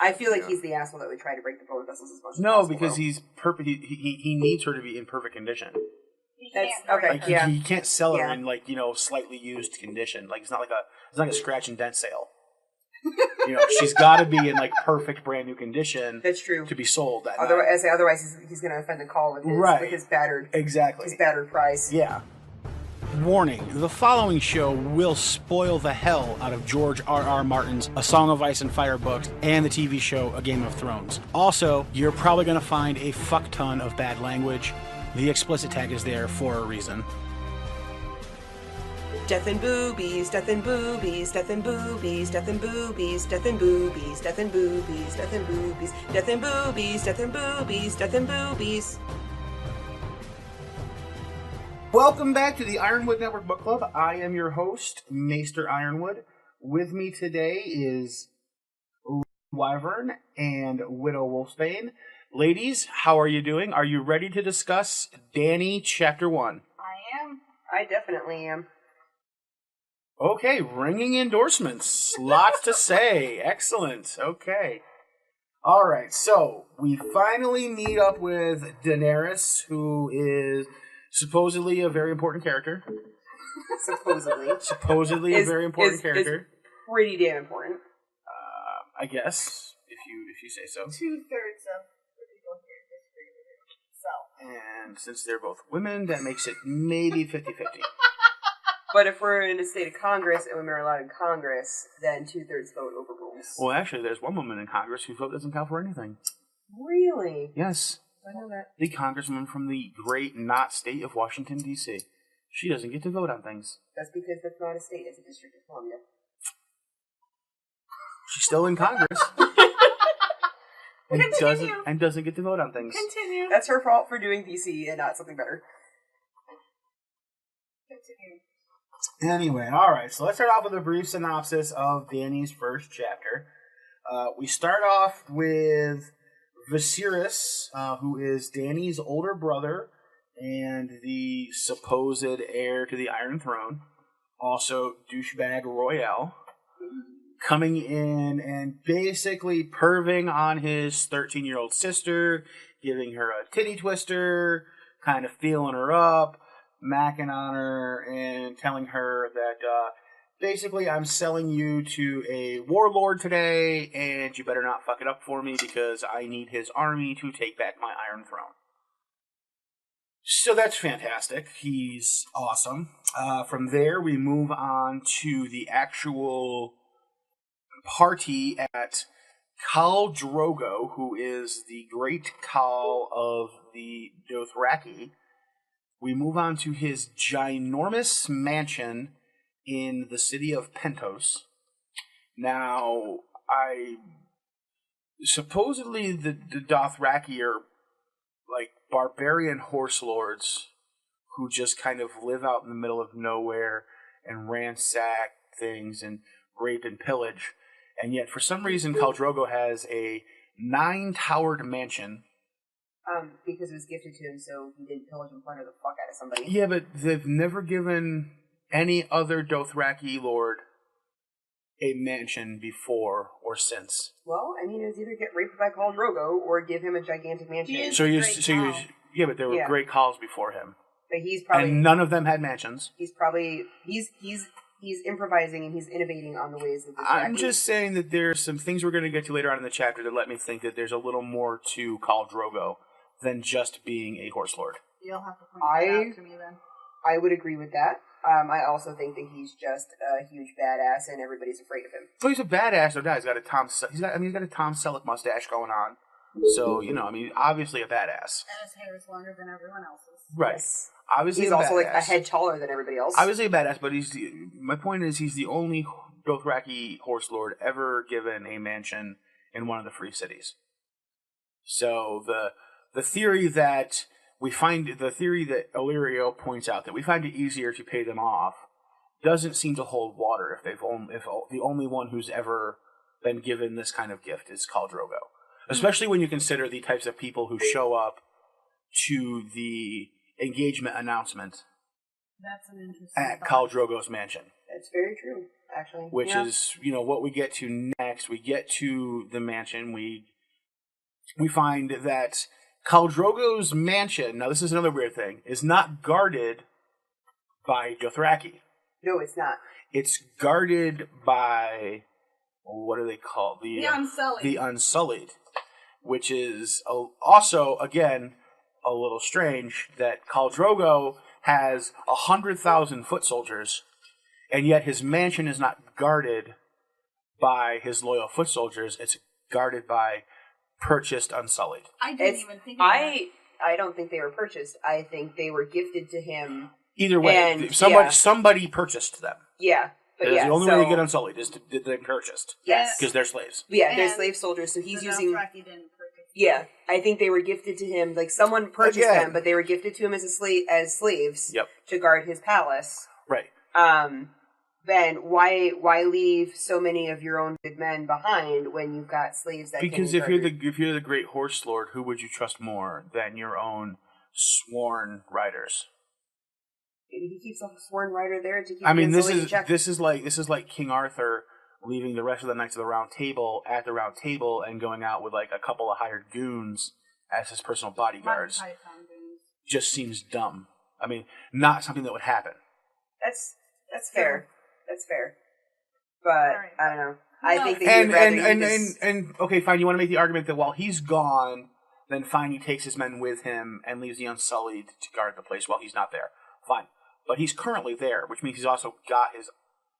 I feel like he's the asshole that would try to break the bone vessels as much as No, possible. because he's he needs her to be in perfect condition. He can't sell her in slightly used condition. Like it's not like a scratch and dent sale. She's got to be in perfect brand new condition. That's true. To be sold. Otherwise, he's going to offend the call with his battered his battered price. Yeah. Warning, the following show will spoil the hell out of George R.R. Martin's A Song of Ice and Fire books and the TV show A Game of Thrones. Also, you're probably going to find a fuck ton of bad language. The explicit tag is there for a reason. Death and boobies, death and boobies, death and boobies, death and boobies, death and boobies, death and boobies, death and boobies, death and boobies, death and boobies, death and boobies. Welcome back to the Ironwood Network Book Club. I am your host, Maester Ironwood. With me today is Wyvern and Widow Wolfsbane. Ladies, how are you doing? Are you ready to discuss Dany Chapter 1? I am. I definitely am. Okay, ringing endorsements. Lots to say. Excellent. Okay. All right, so we finally meet up with Daenerys, who is supposedly a very important character. Supposedly a very important character. Is pretty damn important. I guess, if you say so. 2/3 of the people here disagree with it. So. And since they're both women, that makes it maybe 50-50. But if we're in a state of Congress and women are allowed in Congress, then 2/3 vote overrules. Well, actually, there's one woman in Congress whose vote doesn't count for anything. Really? Yes. I know that. The congresswoman from the great not state of Washington, D.C. She doesn't get to vote on things. That's because that's not a state, it's a District of Columbia. She's still in Congress. and doesn't get to vote on things. Continue. That's her fault for doing DC and not something better. Continue. Anyway, alright, so let's start off with a brief synopsis of Dany's first chapter. We start off with Viserys, who is Dany's older brother and the supposed heir to the Iron Throne. Also, douchebag Royale, coming in and basically perving on his 13-year-old sister, giving her a titty twister, kind of feeling her up, macking on her, and telling her that basically I'm selling you to a warlord today, and you better not fuck it up for me because I need his army to take back my Iron Throne. So that's fantastic. He's awesome. From there, we move on to the actual party at Khal Drogo, who is the great Khal of the Dothraki. We move on to his ginormous mansion in the city of Pentos. Now, supposedly the Dothraki are like barbarian horse lords who just kind of live out in the middle of nowhere and ransack things and rape and pillage. And yet, for some reason, Khal Drogo has a 9-towered mansion. Because it was gifted to him, so he didn't pillage and plunder the fuck out of somebody. Yeah, but they've never given any other Dothraki lord a mansion before or since. Well, I mean, it was either get raped by Khal Drogo or give him a gigantic mansion. Yeah, but there were great Khals before him. But he's probably, and none of them had mansions. He's improvising and he's innovating on the ways of the I'm just saying that there's some things we're going to get to later on in the chapter that let me think that there's a little more to Khal Drogo than just being a horse lord. You'll have to point that out to me then. I would agree with that. I also think that he's just a huge badass and everybody's afraid of him. Well, he's a badass, no doubt. He's got a Tom Selleck mustache going on. So, obviously a badass. And his hair is longer than everyone else's. Right. Yes. Obviously he's also like a head taller than everybody else. Obviously a badass, but my point is he's the only Dothraki horse lord ever given a mansion in one of the free cities. So the theory that Illyrio points out that we find it easier to pay them off doesn't seem to hold water if the only one who's ever been given this kind of gift is Khal Drogo. Especially when you consider the types of people who show up to the engagement announcement That's an interesting at Khal Drogo's mansion. That's very true. actually. Which is, what we get to next. We get to the mansion. We find that Khal Drogo's mansion, now this is another weird thing, is not guarded by Dothraki. No, it's not. It's guarded by, what are they called? The Unsullied. The Unsullied, which is also, again, a little strange that Khal Drogo has 100,000 foot soldiers, and yet his mansion is not guarded by his loyal foot soldiers. It's guarded by purchased Unsullied. I didn't even think of that. I don't think they were purchased. I think they were gifted to him. Either way, And, somebody purchased them. Yeah. But The only way to get Unsullied is to get them purchased. Yes. Because they're slaves. Yeah, they're slave soldiers, so he's The using... Dothraki didn't purchase Yeah, I think they were gifted to him. Like, someone purchased them, but they were gifted to him as slaves to guard his palace. Right. Ben, why leave so many of your own good men behind when you've got slaves that Because can if you're the great horse lord, who would you trust more than your own sworn riders? Maybe he keeps a sworn rider there to keep. I mean, the this Unsullied is like King Arthur leaving the rest of the Knights of the Round Table at the Round Table and going out with like a couple of hired goons as his personal bodyguards. Just seems dumb. I mean, not something that would happen. That's fair. That's fair. But right. I don't know. I think that and okay, fine. You want to make the argument that while he's gone, then fine, he takes his men with him and leaves the Unsullied to guard the place while he's not there. Fine. But he's currently there, which means he's also got his...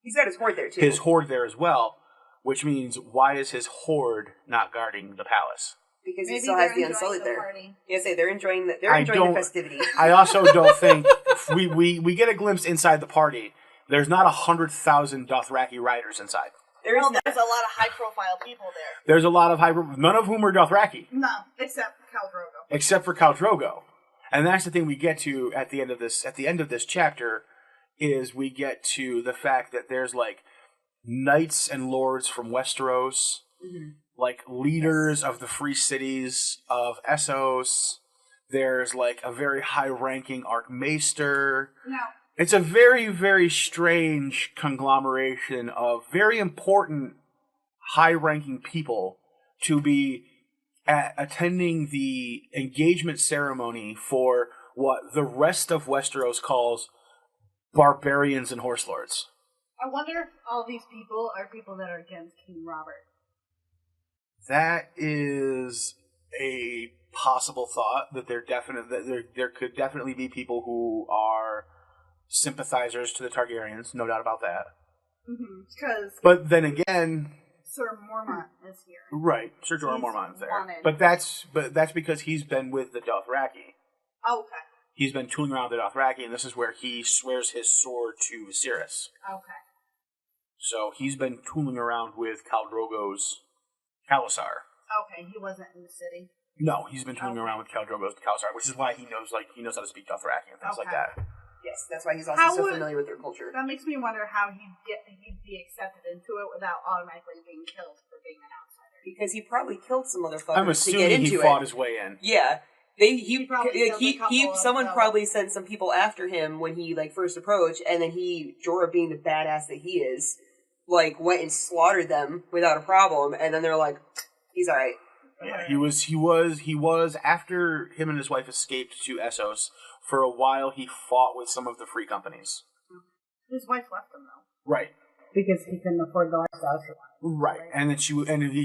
He's got his horde there, too. His horde there as well, which means why is his horde not guarding the palace? Because he still has the Unsullied there. Yeah, they're enjoying the festivity. I also don't think... we get a glimpse inside the party. There's not 100,000 Dothraki riders inside. There's a lot of high-profile people there. There's a lot of none of whom are Dothraki. No, except Khal Drogo. Except for Khal Drogo. And that's the thing we get to at the end of this chapter, is we get to the fact that there's like knights and lords from Westeros, like leaders of the free cities of Essos. There's like a very high-ranking Archmaester. No. It's a very, very strange conglomeration of very important, high-ranking people to be attending the engagement ceremony for what the rest of Westeros calls barbarians and horse lords. I wonder if all these people are people that are against King Robert. That is a possible thought, that there could definitely be people who are sympathizers to the Targaryens, no doubt about that. But then again, Ser Mormont is here. Right, Ser Jorah Mormont is there. But that's because he's been with the Dothraki. Okay. He's been tooling around with the Dothraki, and this is where he swears his sword to Viserys. Okay. So he's been tooling around with Khal Drogo's Khalasar. Okay, he wasn't in the city. No, he's been tooling around with Khal Drogo's Khalasar, which is why he knows how to speak Dothraki and things like that. Yes, that's why he's also so familiar with their culture. That makes me wonder how he'd be accepted into it without automatically being killed for being an outsider. Because he probably killed some motherfuckers I'm assuming he fought his way in. Yeah. Someone probably sent some people after him when he first approached, and then Jorah, being the badass that he is, went and slaughtered them without a problem, and then they're like, he's alright. Yeah, he was after him and his wife escaped to Essos. For a while, he fought with some of the free companies. His wife left him though. Right. Because he couldn't afford the lifestyle she wanted. Right, and then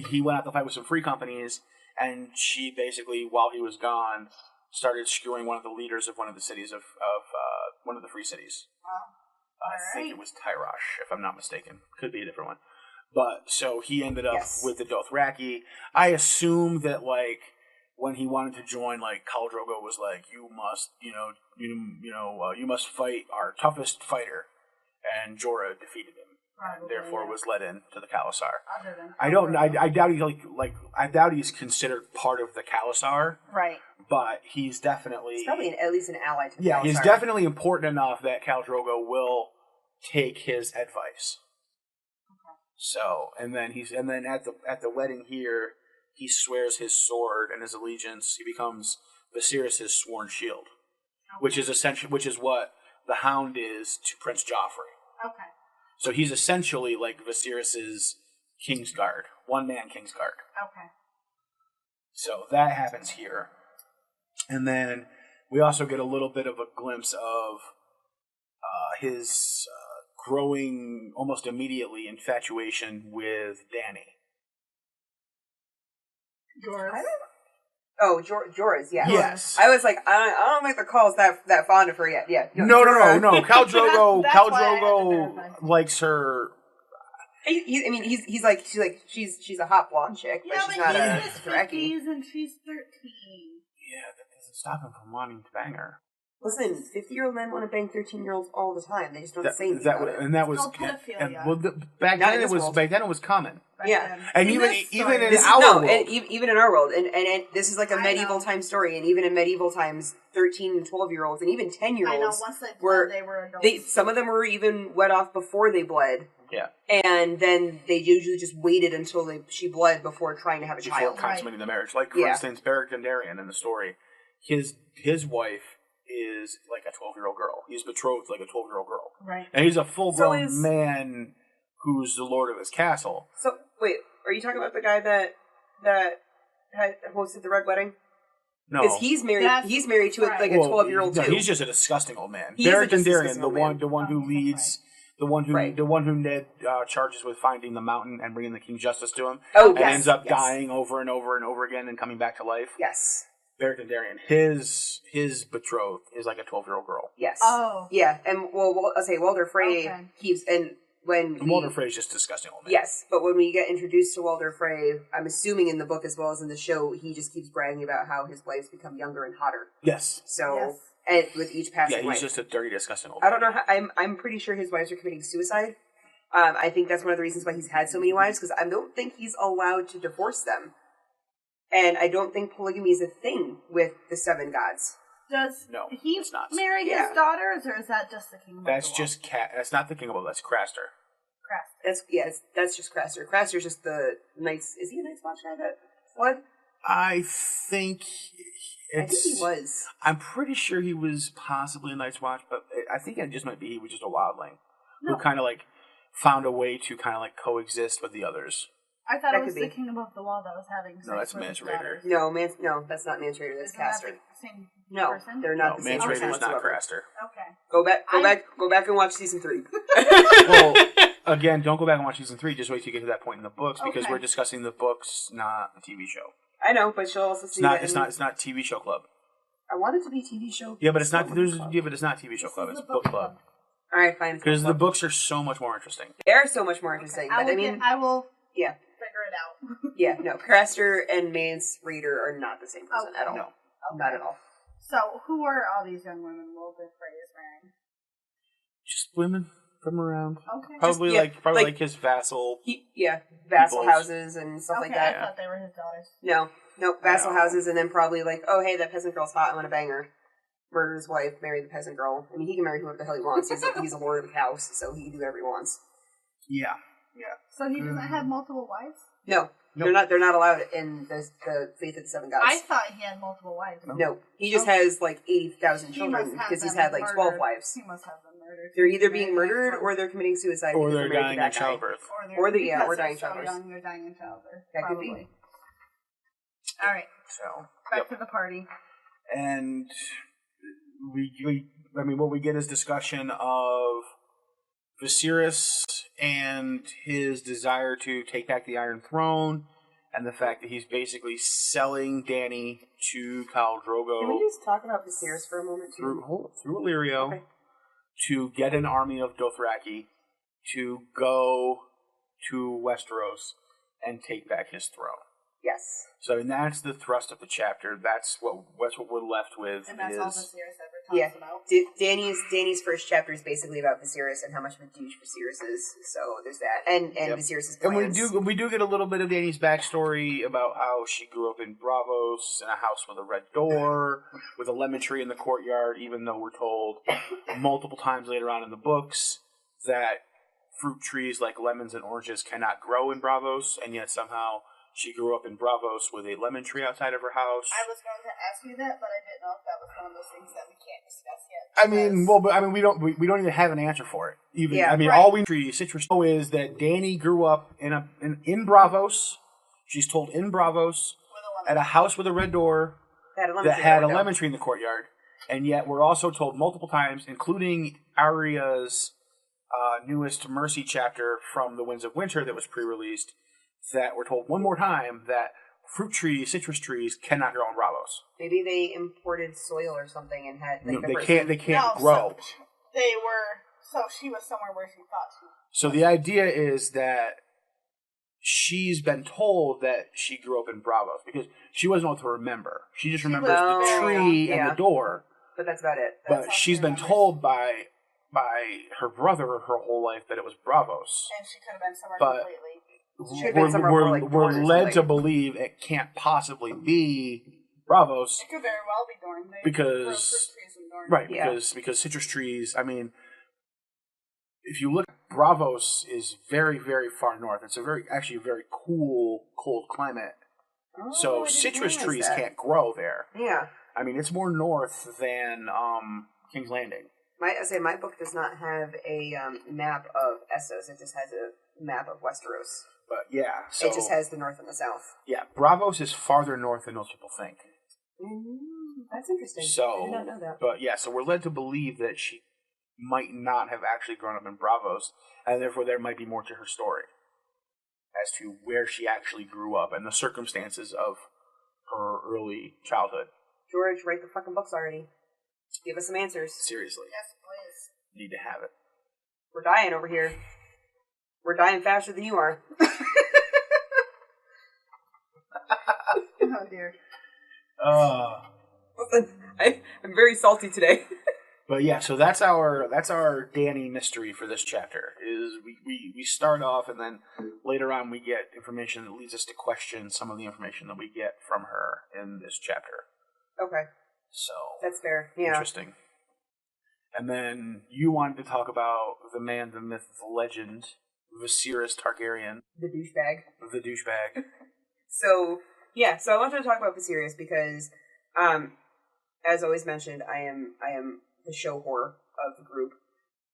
he went out to fight with some free companies, and she basically, while he was gone, started screwing one of the leaders of one of the cities of one of the free cities. I think it was Tyrosh, if I'm not mistaken. Could be a different one. But so he ended up with the Dothraki. I assume that when he wanted to join, Khal Drogo was like, you must fight our toughest fighter, and Jorah defeated him, and therefore was let in to the Khalasar. I doubt he's considered part of the Khalasar. Right. But he's definitely... He's probably at least an ally to the Khalasar. Yeah, he's definitely important enough that Khal Drogo will take his advice. Okay. So, and then at the wedding here, he swears his sword and his allegiance. He becomes Viserys' sworn shield, which is what the Hound is to Prince Joffrey. Okay. So he's essentially like Viserys's Kingsguard, one-man Kingsguard. Okay. So that happens here. And then we also get a little bit of a glimpse of his growing, almost immediately, infatuation with Dany. Jorah's. Oh, Jorah's, yeah. Yes. I was like, I don't think the call's that fond of her yet. Yeah. No. Khal Drogo, That's Khal why I had to Drogo verify. likes her. He's like, she's a hot blonde chick, but Yeah, she's but not a he's in his Dothraki. 50s and she's 13. Yeah, that doesn't stop him from wanting to bang her. Listen, 50-year-old men want to bang 13-year-olds all the time. They just don't say anything That about it. and that was called pedophilia. back Not then in it this was world. back then it was common. Back Yeah. then. And In even this even story- in This is, our no, world, and even in our world, and this is like a I medieval know. time story, and even in medieval times, 13 and 12-year-olds, and even I know, 10-year-olds, once they were- bled, they were adults. some of them were even wet off before they bled, yeah, and then they usually just waited until she bled before trying to have a before child. consummating the marriage. Like for Yeah. instance, Beric Dondarrion in the story, his wife is like a 12-year-old girl. He's betrothed like a 12-year-old girl, Right. and he's a full-grown is- man who's the lord of his castle. So, wait, are you talking about the guy that had hosted the Red Wedding? No, Because he's married. That's He's married to like a Well, 12-year-old no, too. he's just a disgusting old man. He is a Beric just Dondarrion, disgusting the old one, man. the one who That's leads, right. the one who Ned charges with finding the mountain and bringing the King's justice to him, Oh, and yes, ends up yes. dying over and over and over again and coming back to life. Yes. Beric Dondarrion, his betrothed is like a 12-year-old girl. Yes. Oh. Yeah, and I'll say Walder Frey Okay. keeps when And Walder Frey is just a disgusting old man. Yes, but when we get introduced to Walder Frey, I'm assuming in the book as well as in the show, he just keeps bragging about how his wife's become younger and hotter. Yes. So, Yes. and with each passing Yeah, he's wife, just a dirty, disgusting old I man. don't know. I'm pretty sure his wives are committing suicide. I think that's one of the reasons why he's had so many wives, because I don't think he's allowed to divorce them, and I don't think polygamy is a thing with the Seven Gods. Does No, he it's not. marry Yeah. his daughters, or is that just the king? That's just That's not the King of Wolves. That's Craster. That's just Craster. Craster's just the Night's. Is he a Night's Watch guy that fled? I think I think he was. I'm pretty sure he was possibly a Night's Watch, but I think it just might be he was just a wildling who kind of like found a way to kind of like coexist with the others. I thought That it was could the be. king above the wall that was having sex No, that's with Mance his Raider. daughters. No, that's not Mance Raider. That's Isn't that Caster. the same No, person? they're not the same Mance person Raider is not whatsoever. Craster. Okay. Go back and watch season 3. Well, again, don't go back and watch season 3. Just wait till you get to that point in the books because Okay. we're discussing the books, not the TV show. I know, but she'll also see It's not. that It's in- not. It's not TV show club. I want it to be TV show. Yeah, but it's not. Book There's. club. Yeah, but it's not TV show club. This It's is the book club All right, fine. it's because book the club. books are so much more interesting. They're so much more interesting. I But I will, mean, I will yeah, figure it out. yeah, no. Craster and Mance Raider are not the same person at all. No. Not at all. So, who are all these young women Walder Frey is marrying? Just women from around. Okay. Probably yeah, like like- his vassal. Vassal Peoples. houses and stuff Okay, like that. I thought they were his daughters. No, vassal No. houses, and then probably like, oh hey, that peasant girl's hot. I want to bang her. Murder his wife, marry the peasant girl. I mean, he can marry whoever the hell he wants. He's a lord of the house, so he can do whatever he wants. Yeah. So he doesn't have multiple wives? No, Nope. they're not allowed in the Faith of the Seven Gods. I thought he had multiple wives. No, he just has like 80,000 children because he's had like 12 wives. He must have them murdered. They're either being murdered or they're committing suicide Or because they're married to dying that in guy. childbirth. Or they're- yeah, because or they're dying so childbirth. young, they're dying in childbirth. That could probably. be. All right, So. back to the party. And what we get is discussion of Viserys and his desire to take back the Iron Throne, and the fact that he's basically selling Dany to Khal Drogo Can we just talk about Viserys for a moment too? through Illyrio Okay. to get an army of Dothraki to go to Westeros and take back his throne. Yes. So, and that's the thrust of the chapter. That's what we're left with. And that's all the is series ever talks Yeah. about. Danny's first chapter is basically about Viserys and how much of a douche Viserys is. So there's that, and Yep. Viserys' And plans. we do get a little bit of Dany's backstory about how she grew up in Bravos in a house with a red door, with a lemon tree in the courtyard, even though we're told multiple times later on in the books that fruit trees like lemons and oranges cannot grow in Bravos, and yet somehow She grew up in Bravos with a lemon tree outside of her house. I was going to ask you that, but I didn't know if that was one of those things that we can't discuss yet. We don't even have an answer for it. Even right. all we citrus know is that Dany grew up in Bravos. She's told in Bravos at a house with a red door that had a lemon tree in the courtyard, and yet we're also told multiple times, including Arya's newest Mercy chapter from the Winds of Winter that was pre-released, that we're told one more time that citrus trees cannot grow in Bravos. Maybe they imported soil or something and had they can't grow. So she was somewhere where she thought she was. So the idea is that she's been told that she grew up in Bravos because she wasn't able to remember. She just remembers the tree and the door. But that's about it. But she's been told by her brother her whole life that it was Bravos. And she could have been somewhere completely. We're led to believe it can't possibly be Bravos. It could very well be Dorne. Because citrus trees, I mean, if you look, Bravos is very, very far north. It's a very cool, cold climate. So citrus trees can't grow there. Yeah. I mean, it's more north than King's Landing. My book does not have a map of Essos. It just has a map of Westeros. But yeah, so it just has the north and the south. Yeah, Bravos is farther north than most people think. That's interesting. So, I did not know that. But yeah, so we're led to believe that she might not have actually grown up in Bravos, and therefore there might be more to her story as to where she actually grew up and the circumstances of her early childhood. George, write the fucking books already. Give us some answers. Seriously. Yes, please. Need to have it. We're dying over here. We're dying faster than you are. Oh dear. I'm very salty today. But yeah, so that's our Dany mystery for this chapter. Is we start off and then later on we get information that leads us to question some of the information that we get from her in this chapter. Okay. So that's fair. Yeah. Interesting. And then you wanted to talk about the man, the myth, the legend, Viserys Targaryen. The douchebag. So I wanted to talk about Viserys because, as always mentioned, I am the show whore of the group,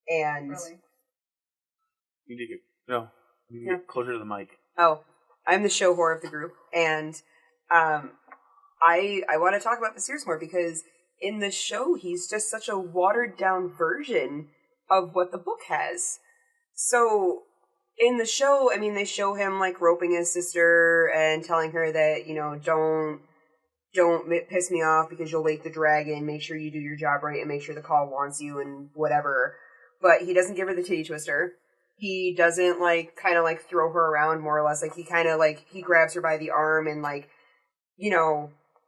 and really? You need to get closer to the mic. Oh, I'm the show whore of the group, and I want to talk about Viserys more because in the show he's just such a watered down version of what the book has. So in the show, I mean, they show him like roping his sister and telling her that, you know, don't piss me off because you'll wake the dragon, make sure you do your job right and make sure the call wants you and whatever. But he doesn't give her the titty twister. He doesn't kind of throw her around more or less. Like he kind of he grabs her by the arm and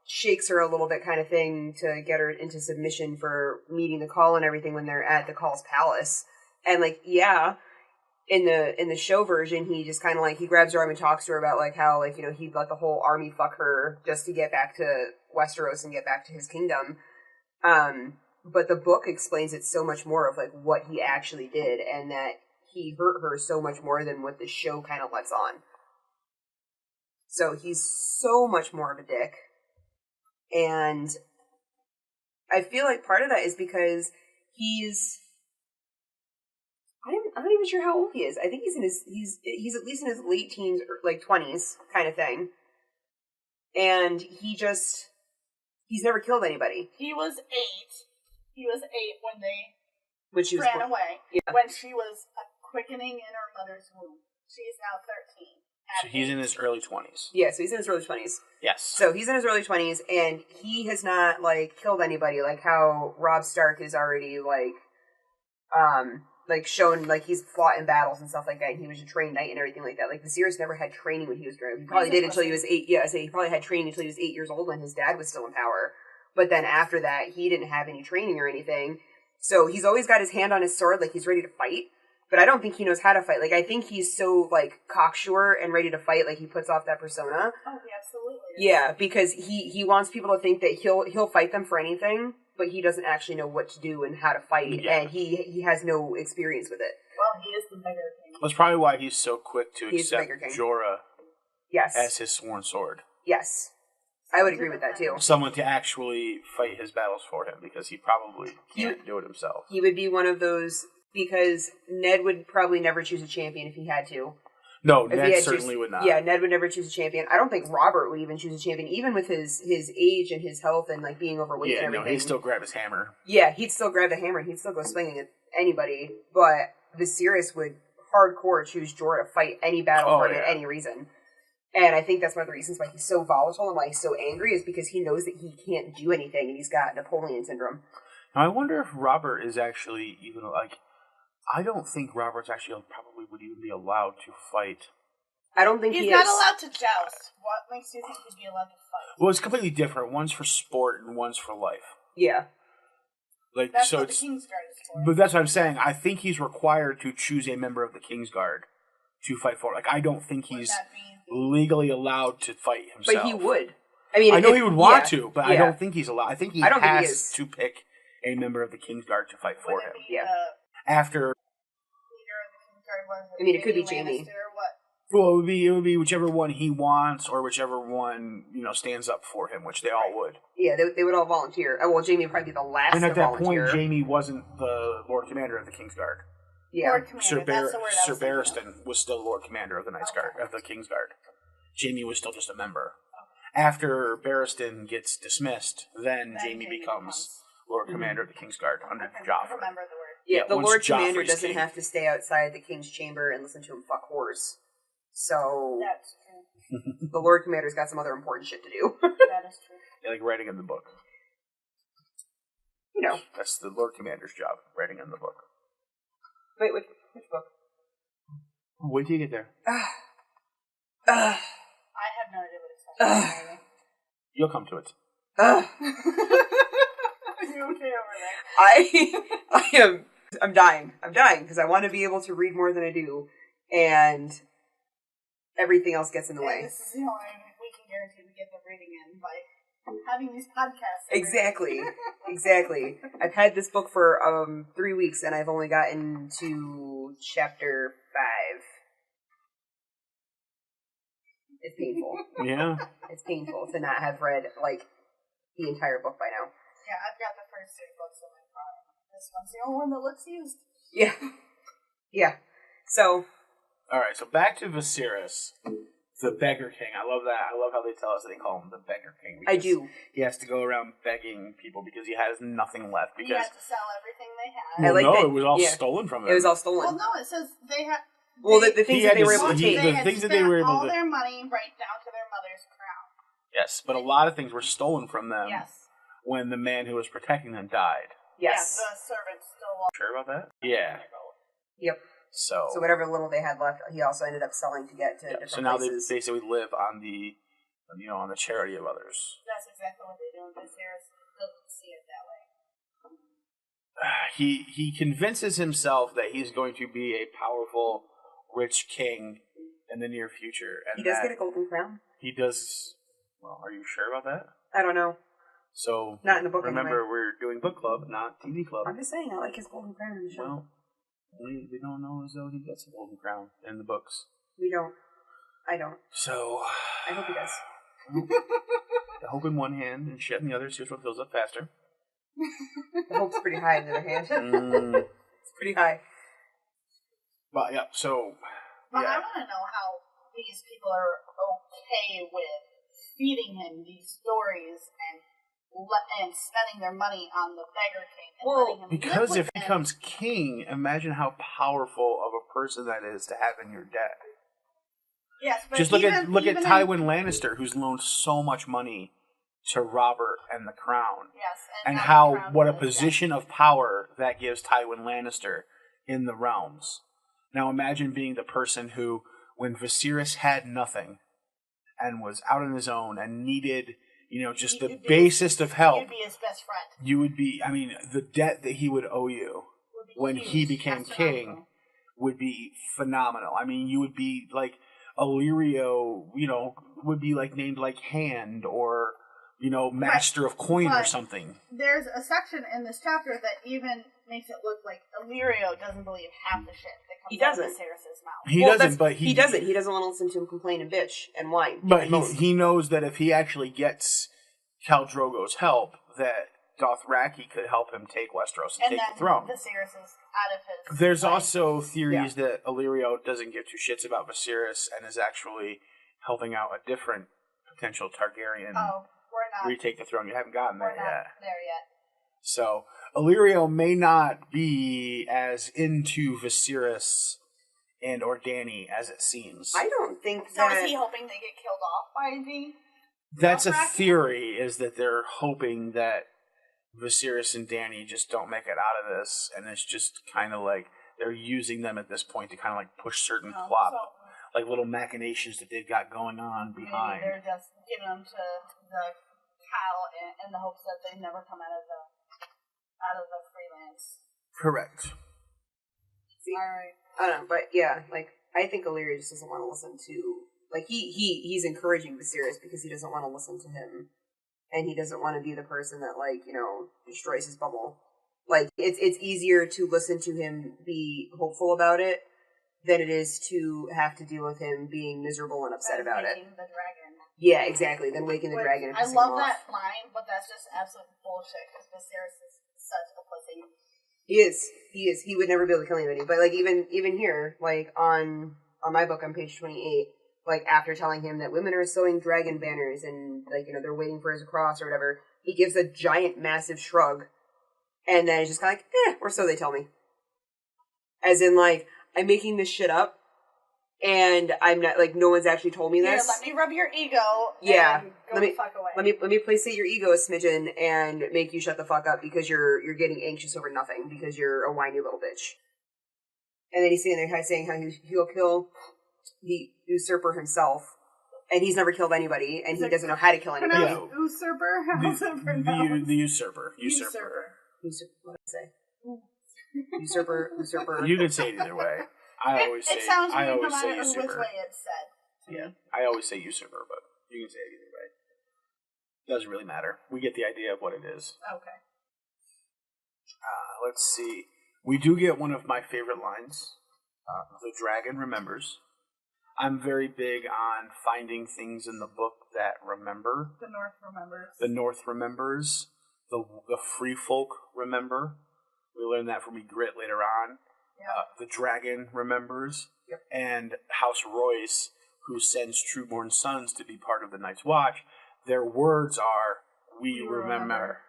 shakes her a little bit kind of thing to get her into submission for meeting the call and everything when they're at the call's palace. And in the show version, he just kind of he grabs her arm and talks to her about how he'd let the whole army fuck her just to get back to Westeros and get back to his kingdom. But the book explains it so much more of what he actually did and that he hurt her so much more than what the show kind of lets on. So he's so much more of a dick. And I feel like part of that is because he's... I'm not even sure how old he is. I think he's at least in his late teens or 20s kind of thing. And he's never killed anybody. He was 8. He was 8 when she ran away. Yeah. When she was a quickening in her mother's womb. She's now 13. So he's in his early 20s. Yeah, so he's in his early 20s. Yes. So he's in his early 20s, and he has not, killed anybody, like how Robb Stark is already, shown, he's fought in battles and stuff like that, and he was a trained knight and everything like that. Viserys never had training when he was growing up. He probably did until he was 8, he probably had training until he was 8 years old when his dad was still in power. But then after that, he didn't have any training or anything. So he's always got his hand on his sword, he's ready to fight. But I don't think he knows how to fight. I think he's so, cocksure and ready to fight, he puts off that persona. Oh, he absolutely is. Yeah, because he wants people to think that he'll fight them for anything, but he doesn't actually know what to do and how to fight, and he has no experience with it. Well, he is the beggar king. That's probably why he's so quick to accept Jorah Yes. as his sworn sword. Yes. I would agree with that, too. Someone to actually fight his battles for him, because he probably can't do it himself. He would be one of those, because Ned would probably never choose a champion if he had to. No, Ned certainly would not. Yeah, Ned would never choose a champion. I don't think Robert would even choose a champion, even with his age and his health and like being overweight and everything. No, he'd still grab his hammer. Yeah, he'd still grab the hammer and he'd still go swinging at anybody. But Viserys would hardcore choose Jorah to fight any battle for him at any reason. And I think that's one of the reasons why he's so volatile and why he's so angry is because he knows that he can't do anything and he's got Napoleon syndrome. Now, I wonder if Robert is actually even like... I don't think Robert's actually probably would even be allowed to fight. I don't think he's he is. not allowed to joust. What makes you think he'd be allowed to fight? Well, it's completely different. One's for sport and one's for life. Yeah. Like that's so what it's, the Kingsguard is for. But that's what I'm saying. I think he's required to choose a member of the Kingsguard to fight for. Like, I don't think he's legally allowed to fight himself. But he would. I mean, I know he would want to, but I don't think he's allowed. I think he has to pick a member of the Kingsguard to fight for him. Yeah. After. I mean, it could be Jaime. Well, it would be whichever one he wants, or whichever one stands up for him, which they all would. Yeah, they would all volunteer. Well, Jaime would probably be the last. And at to that volunteer. point, Jaime wasn't the Lord Commander of the Kingsguard. Yeah, Lord Commander, Sir Barristan was still Lord Commander of the Guard of the Kingsguard. Jaime was still just a member. After Barristan gets dismissed, then Jaime becomes Lord Commander of the Kingsguard under Joffrey. Remember the word. Yeah, the Lord Commander Joffrey's doesn't king. have to stay outside the King's chamber and listen to him fuck whores. So that's true. The Lord Commander's got some other important shit to do. That is true. Yeah, like writing in the book. That's the Lord Commander's job, writing in the book. Wait, which book? Wait till you get there. I have no idea what it's talking about. You'll come to it. Are you okay over there? I'm dying. I'm dying because I want to be able to read more than I do, and everything else gets in the way. This is the only way we can guarantee we get the reading in by having these podcasts. Exactly. I've had this book for 3 weeks, and I've only gotten to chapter 5. It's painful. Yeah. It's painful to not have read the entire book by now. Yeah, I've got the first 3 books in my car. This one's the only one that looks used. Yeah. So. Alright, so back to Viserys, the Beggar King. I love that. I love how they tell us that they call him the Beggar King. I do. He has to go around begging people because he has nothing left. Because he has to sell everything they had. Well, it was all stolen from him. It was all stolen. Well, no, it says they had. Well, the things that they were able to take. They had all their money right down to their mother's crown. Yes, but a lot of things were stolen from them. Yes. When the man who was protecting them died. Yes. Yeah, the servants still. Sure about that? Yeah. Yep. So whatever little they had left, he also ended up selling to get to different places. So now they basically live on the, on the charity of others. That's exactly what they do in Viserys. Doesn't see it that way. He convinces himself that he's going to be a powerful, rich king in the near future. And he does get a golden crown. He does. Well, are you sure about that? I don't know. So not in the book. Remember, anyway. We're doing book club, not TV club. I'm just saying, I like his golden crown in the show. Well, we don't know as though he gets a golden crown in the books. We don't. I don't. So I hope he does. The hope in one hand and shit in the other. See which one fills up faster. The hope's pretty high in the other hand. It's pretty high. But yeah, so. But I want to know how these people are okay with feeding him these stories and spending their money on the Beggar King. And letting him because if he them. becomes king, imagine how powerful of a person that is to have in your debt. Yes, but just look at Tywin Lannister, who's loaned so much money to Robert and the crown. Yes, and how what a position of power that gives Tywin Lannister in the realms. Now imagine being the person who, when Viserys had nothing and was out on his own and needed, just the basest of help. You'd be his best friend. You would be, the debt that he would owe you when he became king would be phenomenal. You would be like Illyrio, would be like named like Hand or, master of coin or But something. There's a section in this chapter that even makes it look like Illyrio doesn't believe half the shit that comes out of Viserys' mouth. He doesn't, but he doesn't. He doesn't want to listen to him complain and bitch and whine. But and moan. he knows that if he actually gets Khal Drogo's help, that Dothraki could help him take Westeros and take the throne. Viserys is out of his There's life. also theories that Illyrio doesn't give two shits about Viserys and is actually helping out a different potential Targaryen retake the throne. You haven't gotten there yet. So Illyrio may not be as into Viserys or Dany as it seems. I don't think So is he hoping they get killed off by the... That's a theory, is that they're hoping that Viserys and Dany just don't make it out of this, and it's just kind of like they're using them at this point to kind of like push certain plot, like little machinations that they've got going on behind. Maybe they're just giving them to the Khal in the hopes that they never come out of the freelance. Correct. See, Alright. I don't know, but yeah, like I think Illyrio just doesn't want to listen to. Like he's encouraging Viserys because he doesn't want to listen to him, and he doesn't want to be the person that destroys his bubble. Like it's easier to listen to him be hopeful about it than it is to have to deal with him being miserable and upset about it. The dragon. Yeah, exactly. Then waking the dragon. And I love that line, but that's just absolute bullshit because Viserys is such a pussy. He is. He would never be able to kill anybody. But like even here, like on my book on page 28. Like, after telling him that women are sewing dragon banners and, they're waiting for his cross or whatever, he gives a giant, massive shrug. And then he's just kind of like, or so they tell me. As in, like, I'm making this shit up, and I'm not, like, no one's actually told me this. Here, let me rub your ego and go the fuck away. Let me placate your ego a smidgen and make you shut the fuck up because you're getting anxious over nothing because you're a whiny little bitch. And then he's sitting there saying how he'll kill the usurper himself, and he's never killed anybody, and he doesn't know how to kill anybody. Usurper? How's it pronounced? The usurper. What did I say? Usurper. You can say it either way. It sounds weird no matter usurper. which way it's said. Yeah, I always say usurper, but you can say it either way. Doesn't really matter. We get the idea of what it is. Okay. Let's see. We do get one of my favorite lines. The dragon remembers. I'm very big on finding things in the book that remember. The North remembers. The North remembers. The free folk remember. We learn that from Ygritte later on. Yeah. The dragon remembers. Yep. And House Royce, who sends trueborn sons to be part of the Night's Watch, their words are, we remember.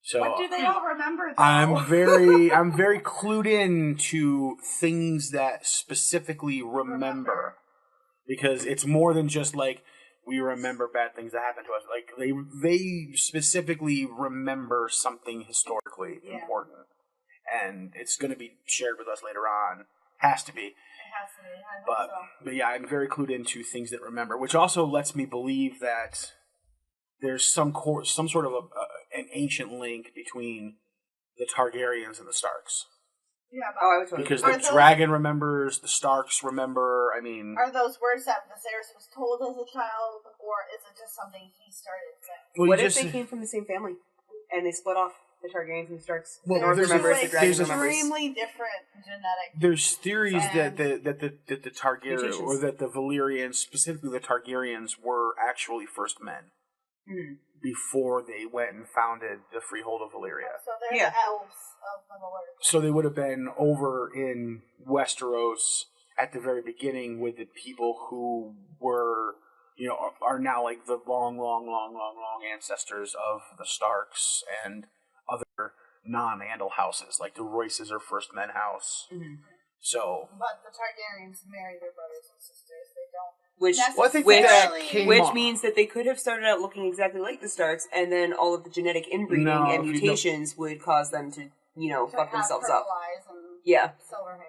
So what do they all remember, though? I'm very clued in to things that specifically remember. Because it's more than just like we remember bad things that happened to us. Like they specifically remember something historically important. And it's going to be shared with us later on. Has to be. It has to be. But yeah, I'm very clued into things that remember, which also lets me believe that there's some sort of an ancient link between the Targaryens and the Starks. Yeah, but because the dragon remembers, the Starks remember. I mean, are those words that Viserys was told as a child, or is it just something he started saying? Well, what if they came from the same family and they split off? The Targaryens and Starks. Well, there's extremely different genetic. There's theories that the Targaryen or that the Valyrians, specifically the Targaryens, were actually first men before they went and founded the Freehold of Valyria. So they're the elves of the Valyria. So they would have been over in Westeros at the very beginning with the people who were, are now like the long ancestors of the Starks and other non-Andal houses, like the Royces are first men house. Mm-hmm. So, but the Targaryens marry their brothers and sisters. They don't. Which means that they could have started out looking exactly like the Starks, and then all of the genetic inbreeding and mutations would cause them to fuck themselves up. Yeah,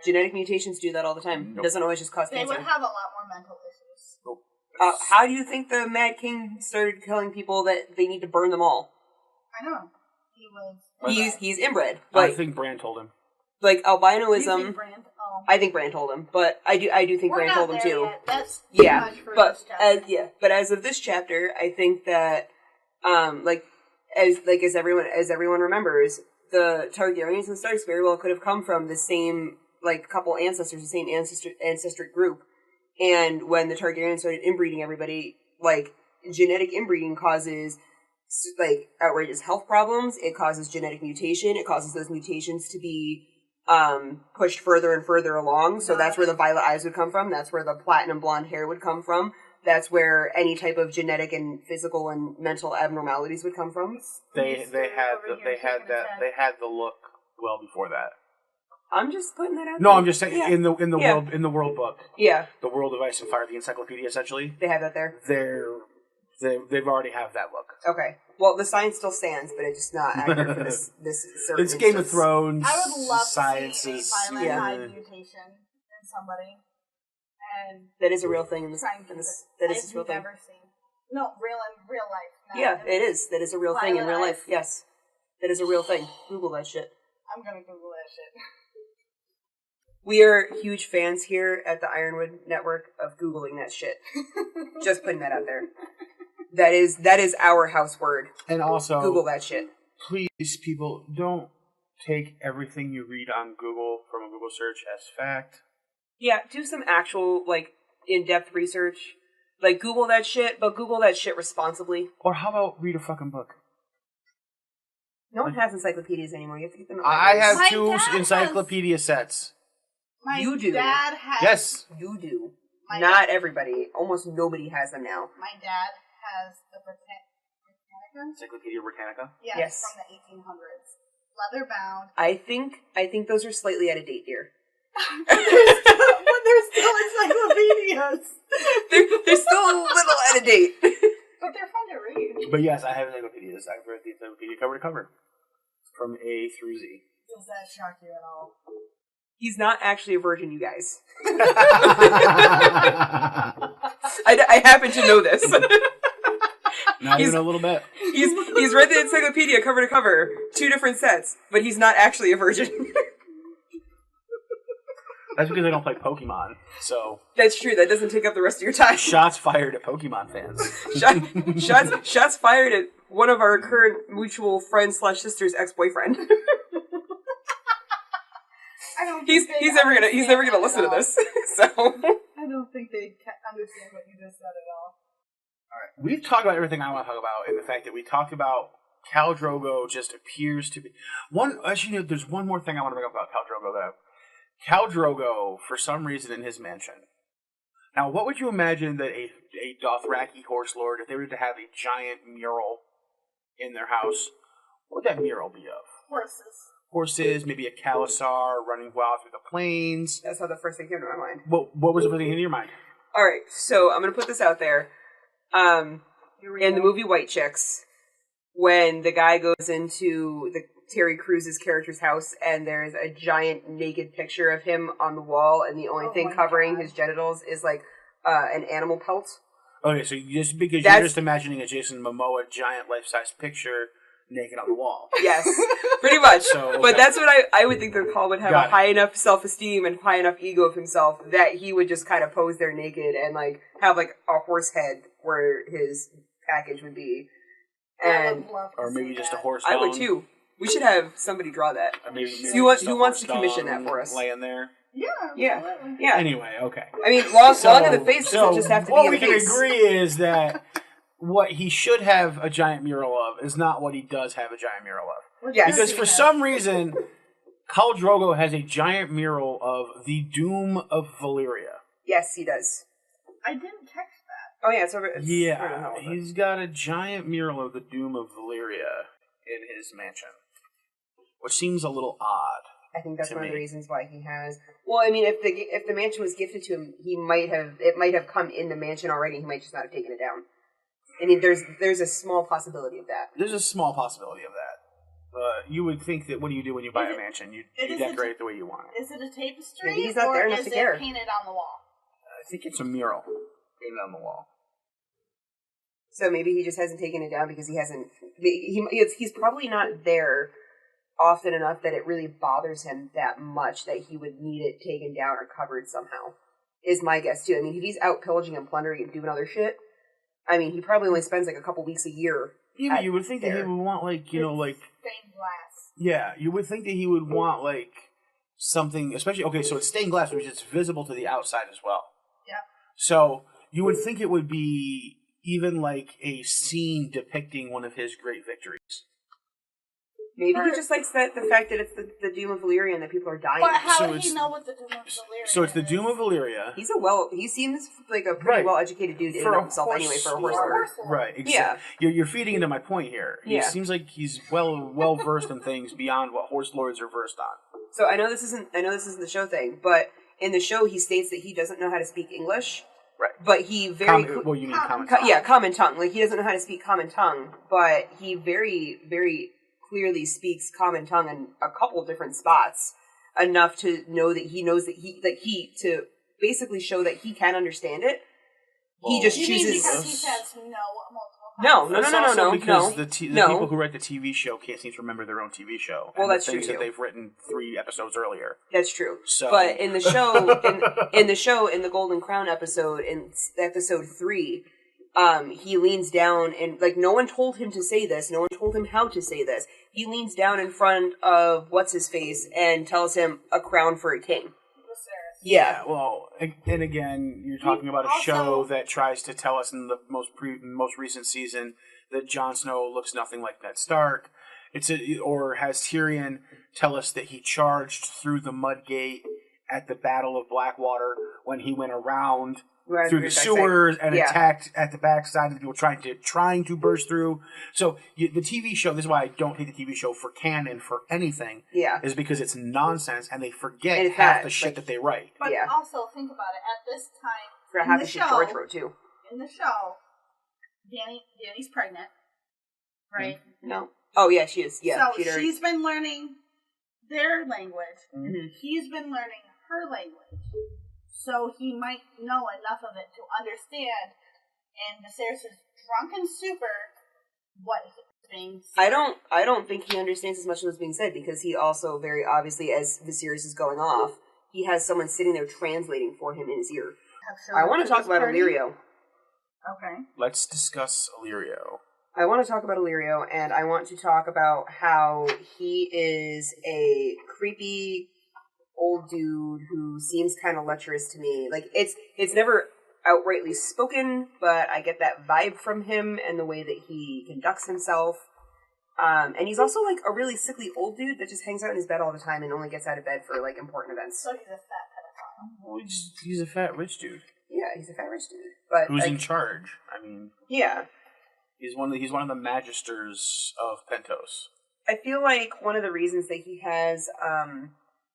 genetic mutations do that all the time. It doesn't always just cause cancer. They would have a lot more mental issues. How do you think the Mad King started telling people that they need to burn them all? I don't know. He's inbred. I think Bran told him. Like albinoism. I think Bran told him, but I do think Bran told him too. That's much for but as of this chapter, I think that As everyone remembers, the Targaryens and Starks very well could have come from the same couple ancestors, the same ancestral group. And when the Targaryens started inbreeding everybody, genetic inbreeding causes outrageous health problems. It causes genetic mutation. It causes those mutations to be pushed further and further along. So that's where the violet eyes would come from. That's where the platinum blonde hair would come from. That's where any type of genetic and physical and mental abnormalities would come from. They had the look well before that. I'm just putting that out. No, there. I'm just saying in the world book. Yeah, the World of Ice and Fire, the encyclopedia essentially. They have that there. They've already have that look. Okay. Well, the science still stands, but it's just not accurate for this certain It's Game of Thrones. I would love science to see a violet eye mutation in somebody. And that is a real thing in this. That is a real thing. Never seen. No, in real life. Yeah, it is. That is a real thing in real life. Yes, that is a real thing. Google that shit. I'm gonna Google that shit. We are huge fans here at the Ironwood Network of Googling that shit. Just putting that out there. That is our house word. And also, Google that shit. Please, people, don't take everything you read on Google from a Google search as fact. Yeah, do some actual, in-depth research. Google that shit, but Google that shit responsibly. Or how about read a fucking book? No one has encyclopedias anymore. You have to get them. I have 2 encyclopedia sets. You do. Dad has. Yes. You do. Not everybody. Almost nobody has them now. My dad has the Britannica. Encyclopedia Britannica? Yes. From the 1800s. Leather bound. I think those are slightly out of date, dear. But they're still encyclopedias. they're still a little out of date. But they're fun to read. But yes, I have encyclopedias. I've read the encyclopedia cover to cover. From A through Z. Does that shock you at all? He's not actually a virgin, you guys. I happen to know this. Not even a little bit. He's read the encyclopedia cover to cover, 2 different sets, but he's not actually a virgin. That's because I don't play Pokemon, so... That's true, that doesn't take up the rest of your time. Shots fired at Pokemon fans. Shots fired at one of our current mutual friend/sister's ex-boyfriend. He's never gonna listen to this. So I don't think they understand what you just said at all. Alright, we've talked about everything I want to talk about, and the fact that we talked about Khal Drogo just appears to be... there's one more thing I want to bring up about Khal Drogo. Khal Drogo, for some reason, in his mansion. Now, what would you imagine that a Dothraki horse lord, if they were to have a giant mural in their house, what would that mural be of? Horses, maybe a Khalasar running wild through the plains. That's not the first thing came to my mind. What was the first thing in your mind? Alright, so I'm going to put this out there. In the movie White Chicks, when the guy goes into Terry Crews's character's house and there's a giant naked picture of him on the wall and the only thing covering his genitals is an animal pelt. Okay, so just because you're just imagining a Jason Momoa giant life-size picture naked on the wall. Yes, pretty much. So, okay. But that's what I would think that Khal would have high enough self-esteem and high enough ego of himself that he would just kind of pose there naked and have a horse head where his package would be. And or maybe just a horse dong. I would too. We should have somebody draw that. Maybe who wants to commission that for us? Laying there. Yeah. Anyway, okay. I mean, long in the face doesn't just have to be in the face. What we can agree is that what he should have a giant mural of is not what he does have a giant mural of. Yes. Because for some reason, Khal Drogo has a giant mural of the Doom of Valyria. Yes, he does. I didn't catch that. Oh yeah, it's over. He's got a giant mural of the Doom of Valyria in his mansion, which seems a little odd. I think that's one of the reasons why he has. Well, I mean, if the mansion was gifted to him, it might have come in the mansion already. He might just not have taken it down. I mean, there's a small possibility of that. There's a small possibility of that. You would think that what do you do when you buy a mansion? You decorate it the way you want it. Is it a tapestry? Maybe he's not there enough to care. Or is it painted on the wall? I think it's a mural painted on the wall. So maybe he just hasn't taken it down because he hasn't. He's probably not there often enough that it really bothers him that much that he would need it taken down or covered somehow. Is my guess too. I mean, if he's out pillaging and plundering and doing other shit, I mean, he probably only spends a couple weeks a year Yeah, but you would think that he would want, like, you know, like... Stained glass. Yeah, you would think that he would want, like, something... Especially, okay, so it's stained glass, which is visible to the outside as well. Yeah. So, you would think it would be even, like, a scene depicting one of his great victories. Maybe he just likes the fact that it's the Doom of Valyria and that people are dying. But how would he know what the Doom of Valyria is? So it's the Doom of Valyria. He seems like a pretty well-educated dude in himself anyway for a horse lord. Right, exactly. Yeah. You're feeding into my point here. He seems like he's well-versed in things beyond what horse lords are versed on. So I know this isn't the show thing, but in the show he states that he doesn't know how to speak English. Right. But he you mean common tongue? Yeah, common tongue. Like, he doesn't know how to speak common tongue, but he very, very clearly speaks common tongue in a couple different spots, enough to know that he knows that to basically show that he can understand it. He just chooses. Mean because he says No. Because the people who write the TV show can't seem to remember their own TV show. Well, that's true. That they've written 3 episodes earlier. That's true. So. But in the show, in the Golden Crown episode, in episode 3, he leans down and, like, no one told him to say this. No one told him how to say this. He leans down in front of what's-his-face and tells him a crown for a king. Yeah. Well, and again, you're talking about a show that tries to tell us in the most recent season that Jon Snow looks nothing like Ned Stark. Or has Tyrion tell us that he charged through the mud gate at the Battle of Blackwater when he went around through the sewers and attacked at the backside of the people trying to burst through. So the TV show, this is why I don't take the TV show for canon for anything, is because it's nonsense and they forget half the shit that they write. But also, think about it, at this time, for half the shit George wrote too. In the show, Dany's pregnant, right? No. Oh, yeah, she is. Yeah, so she's been learning their language. Mm-hmm. He's been learning her language. So he might know enough of it to understand, and Viserys is drunk and super what is being said. I don't think he understands as much as what's being said, because he also very obviously, as Viserys is going off, he has someone sitting there translating for him in his ear. I want to talk about Illyrio. Okay. Let's discuss Illyrio. I want to talk about Illyrio, and I want to talk about how he is a creepy old dude who seems kind of lecherous to me. Like, it's never outrightly spoken, but I get that vibe from him and the way that he conducts himself. And he's also, like, a really sickly old dude that just hangs out in his bed all the time and only gets out of bed for, like, important events. So he's a fat pedophile. Well, he's a fat rich dude. Yeah, he's a fat rich dude. But who's in charge? I mean, yeah, he's one of the magisters of Pentos. I feel like one of the reasons that he has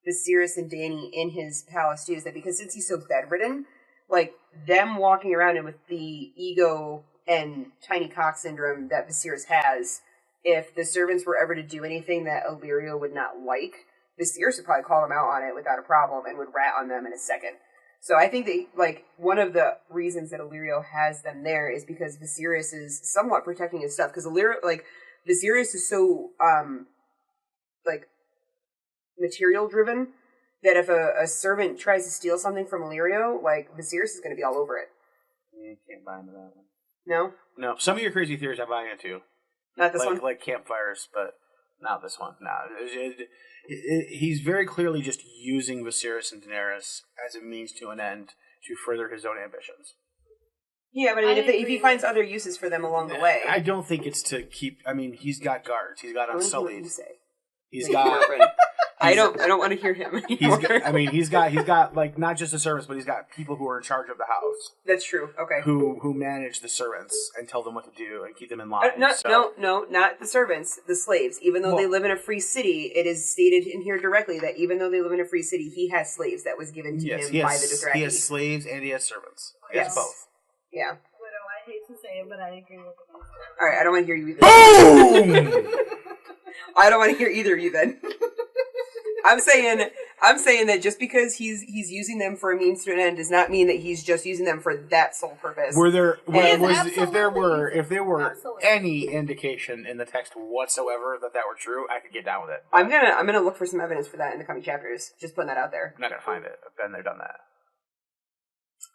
Viserys and Dany in his palace too is that because since he's so bedridden, like, them walking around him with the ego and tiny cock syndrome that Viserys has, if the servants were ever to do anything that Illyrio would not like, Viserys would probably call them out on it without a problem and would rat on them in a second. So I think that, like, one of the reasons that Illyrio has them there is because Viserys is somewhat protecting his stuff, because Viserys is so material driven that if a servant tries to steal something from Illyrio, like, Viserys is going to be all over it. Yeah, you can't buy into that one. No? No. Some of your crazy theories I buy into. Not this one? Like campfires, but not this one. No. He's very clearly just using Viserys and Daenerys as a means to an end to further his own ambitions. Yeah, but I mean, if he finds other uses for them along the way. I don't think it's to keep... I mean, he's got guards. He's got Unsullied. You say. He's got... I don't want to hear him anymore. He's got like, not just the servants, but he's got people who are in charge of the house. That's true. Okay. Who manage the servants and tell them what to do and keep them in line. No, not the servants, the slaves. Even though they live in a free city, it is stated in here directly that even though they live in a free city, he has slaves that was given to him by the Dothraki. He has slaves and he has servants. He has both. Yeah. Widow, I hate to say it, but I agree with the Maester. All right, I don't want to hear you either. Boom! I don't want to hear either of you then. I'm saying that just because he's using them for a means to an end does not mean that he's just using them for that sole purpose. If there were any indication in the text whatsoever that were true, I could get down with it. I'm gonna look for some evidence for that in the coming chapters. Just putting that out there. I'm not gonna find it. I've been there, done that.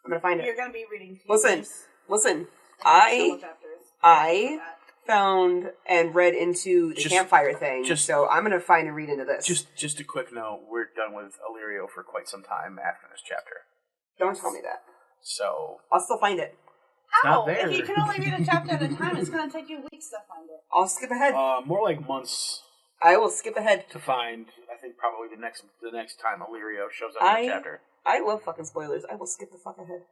I'm gonna find it. You're gonna be reading. Listen. I found and read into the campfire thing, so I'm going to find and read into this. Just a quick note, we're done with Illyrio for quite some time after this chapter. Don't tell me that. So... I'll still find it. How? If you can only read a chapter at a time, it's going to take you weeks to find it. I'll skip ahead. More like months. I will skip ahead. To find, I think, probably the next time Illyrio shows up in the chapter. I love fucking spoilers. I will skip the fuck ahead.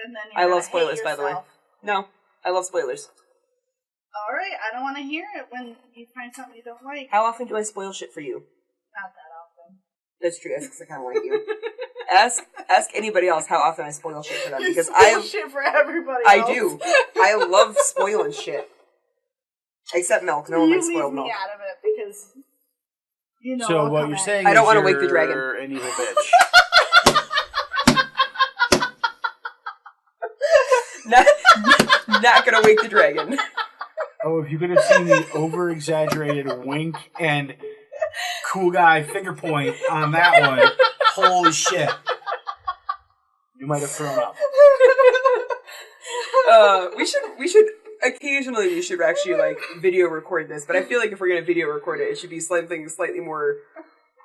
And then I love spoilers, by the way. No, I love spoilers. Alright, I don't want to hear it when you find something you don't like. How often do I spoil shit for you? Not that often. That's true, that's because I kind of like you. Ask anybody else how often I spoil shit for them, because shit for everybody else. I do. I love spoiling shit. Except milk. No one likes spoiled milk. You leave me out of it because you know. So what you're saying I don't is want to wake the dragon. You're an evil bitch. Not gonna wake the dragon. Oh, if you could have seen the over-exaggerated wink and cool guy finger point on that one, holy shit. You might have thrown up. We should occasionally we should actually like video record this, but I feel like if we're gonna video record it should be something slightly more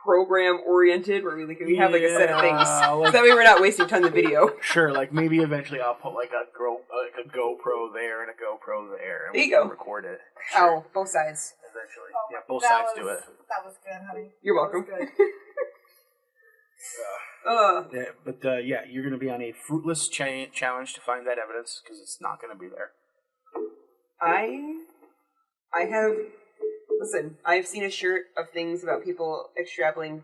program oriented, where we have like a set of things, so that way we're not wasting tons of video. Sure, like maybe eventually I'll put like a GoPro there and a GoPro there, and there we you can go. Record it. Oh, both sides. Eventually, Oh, both sides do it. That was good, honey. You're welcome. Good. You're going to be on a fruitless challenge to find that evidence because it's not going to be there. I've seen a shirt of things about people extrapolating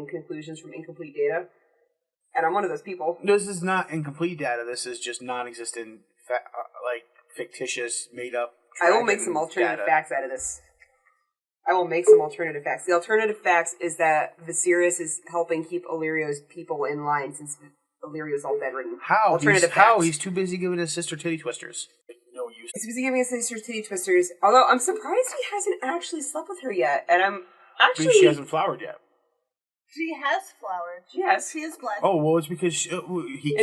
conclusions from incomplete data, and I'm one of those people. This is not incomplete data. This is just non-existent, fictitious, made-up. I will make some alternative facts out of this. I will make some alternative facts. The alternative facts is that Viserys is helping keep Illyrio's people in line since Illyrio's all bedridden. How? He's too busy giving his sister titty twisters. No use. He's busy giving his sister titty twisters. Although I'm surprised he hasn't actually slept with her yet, and I'm actually. Because she hasn't flowered yet. She has flowered. Yes. She is blessed. Oh, well, it's because he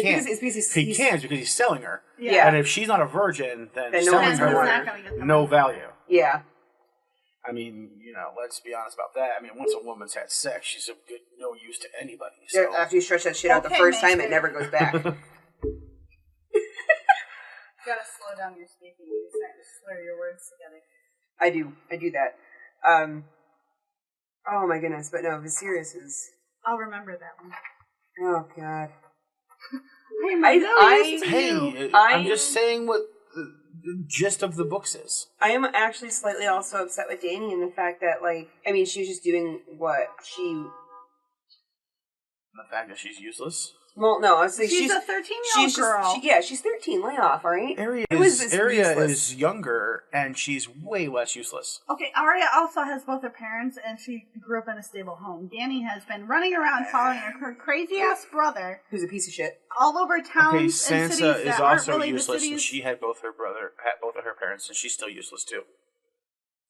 can't. It's because he can't because he's selling her. Yeah. And if she's not a virgin, then no selling one's her gonna no value. Yeah. I mean, let's be honest about that. I mean, once a woman's had sex, she's of good no use to anybody. So. Yeah, after you stretch that shit out the first time, it never goes back. You gotta slow down your speaking. You start to slur your words together. I do that. Oh my goodness, but no, Viserys is... I'll remember that one. Oh god. I'm just saying what the gist of the books is. I am actually slightly also upset with Dany in the fact that, she was just doing what she... The fact that she's useless? Well, no, I was saying she's a 13-year-old girl. She's 13. Lay off, all right? Arya is younger, and she's way less useless. Okay, Arya also has both her parents, and she grew up in a stable home. Dany has been running around following her crazy-ass brother, who's a piece of shit, all over towns and cities that Sansa is also really useless, and she had both of her parents, and she's still useless too.